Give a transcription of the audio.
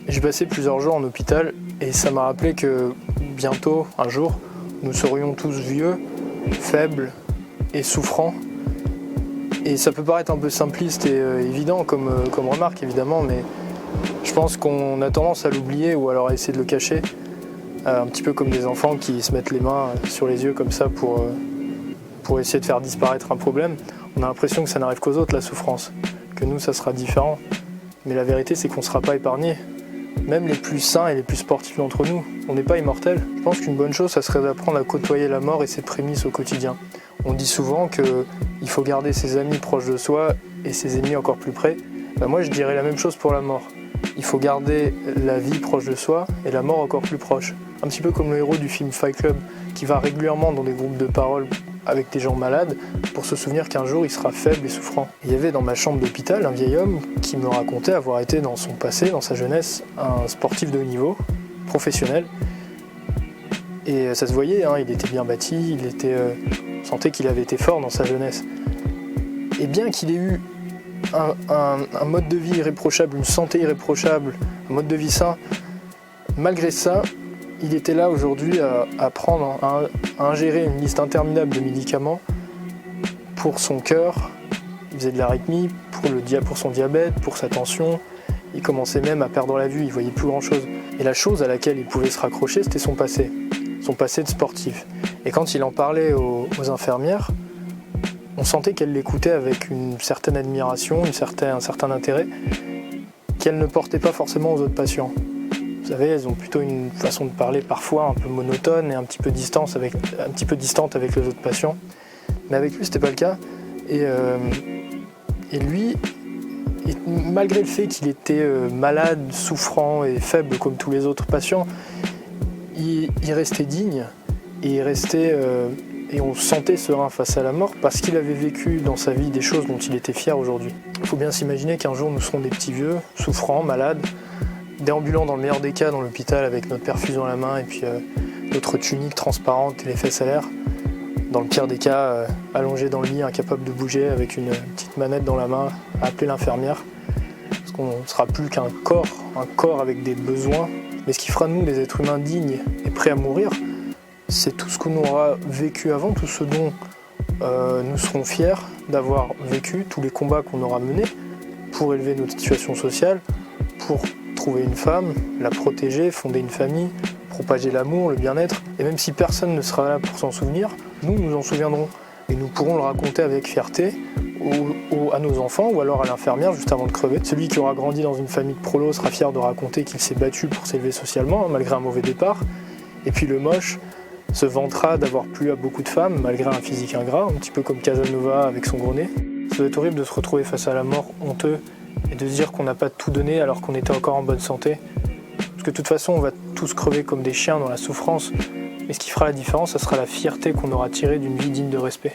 J'ai passé plusieurs jours en hôpital et ça m'a rappelé que bientôt, un jour, nous serions tous vieux, faibles et souffrants. Et ça peut paraître un peu simpliste et évident comme remarque évidemment, mais je pense qu'on a tendance à l'oublier ou alors à essayer de le cacher. Un petit peu comme des enfants qui se mettent les mains sur les yeux comme ça pour essayer de faire disparaître un problème. On a l'impression que ça n'arrive qu'aux autres la souffrance, que nous ça sera différent. Mais la vérité c'est qu'on ne sera pas épargnés. Même les plus sains et les plus sportifs d'entre nous, on n'est pas immortels. Je pense qu'une bonne chose, ça serait d'apprendre à côtoyer la mort et ses prémices au quotidien. On dit souvent qu'il faut garder ses amis proches de soi et ses ennemis encore plus près. Moi je dirais la même chose pour la mort. Il faut garder la vie proche de soi et la mort encore plus proche. Un petit peu comme le héros du film Fight Club, qui va régulièrement dans des groupes de parole avec des gens malades pour se souvenir qu'un jour il sera faible et souffrant. Il y avait dans ma chambre d'hôpital un vieil homme qui me racontait avoir été dans son passé, dans sa jeunesse, un sportif de haut niveau, professionnel. Et ça se voyait, il était bien bâti, on sentait qu'il avait été fort dans sa jeunesse. Et bien qu'il ait eu un mode de vie irréprochable, une santé irréprochable, un mode de vie sain, malgré ça, il était là aujourd'hui à ingérer une liste interminable de médicaments pour son cœur. Il faisait de l'arythmie, pour son diabète, pour sa tension. Il commençait même à perdre la vue, il voyait plus grand chose. Et la chose à laquelle il pouvait se raccrocher, c'était son passé de sportif. Et quand il en parlait aux infirmières, on sentait qu'elle l'écoutait avec une certaine admiration, un certain intérêt, qu'elle ne portait pas forcément aux autres patients. Vous savez, elles ont plutôt une façon de parler parfois un peu monotone et un petit peu distante avec les autres patients. Mais avec lui, c'était pas le cas. Et lui, malgré le fait qu'il était malade, souffrant et faible comme tous les autres patients, il restait digne et et on se sentait serein face à la mort parce qu'il avait vécu dans sa vie des choses dont il était fier aujourd'hui. Il faut bien s'imaginer qu'un jour nous serons des petits vieux, souffrants, malades, déambulant dans le meilleur des cas dans l'hôpital avec notre perfusion à la main et puis notre tunique transparente et les fesses à l'air. Dans le pire des cas, allongé dans le lit, incapable de bouger avec une petite manette dans la main, à appeler l'infirmière. Parce qu'on ne sera plus qu'un corps, un corps avec des besoins. Mais ce qui fera de nous des êtres humains dignes et prêts à mourir, c'est tout ce qu'on aura vécu avant, tout ce dont nous serons fiers d'avoir vécu, tous les combats qu'on aura menés pour élever notre situation sociale, pour trouver une femme, la protéger, fonder une famille, propager l'amour, le bien-être. Et même si personne ne sera là pour s'en souvenir, nous nous en souviendrons. Et nous pourrons le raconter avec fierté à nos enfants ou alors à l'infirmière juste avant de crever. Celui qui aura grandi dans une famille de prolos sera fier de raconter qu'il s'est battu pour s'élever socialement, malgré un mauvais départ. Et puis le moche se vantera d'avoir plu à beaucoup de femmes, malgré un physique ingrat, un petit peu comme Casanova avec son gros nez. Ça doit être horrible de se retrouver face à la mort honteux et de se dire qu'on n'a pas tout donné alors qu'on était encore en bonne santé. Parce que de toute façon, on va tous crever comme des chiens dans la souffrance. Mais ce qui fera la différence, ce sera la fierté qu'on aura tirée d'une vie digne de respect.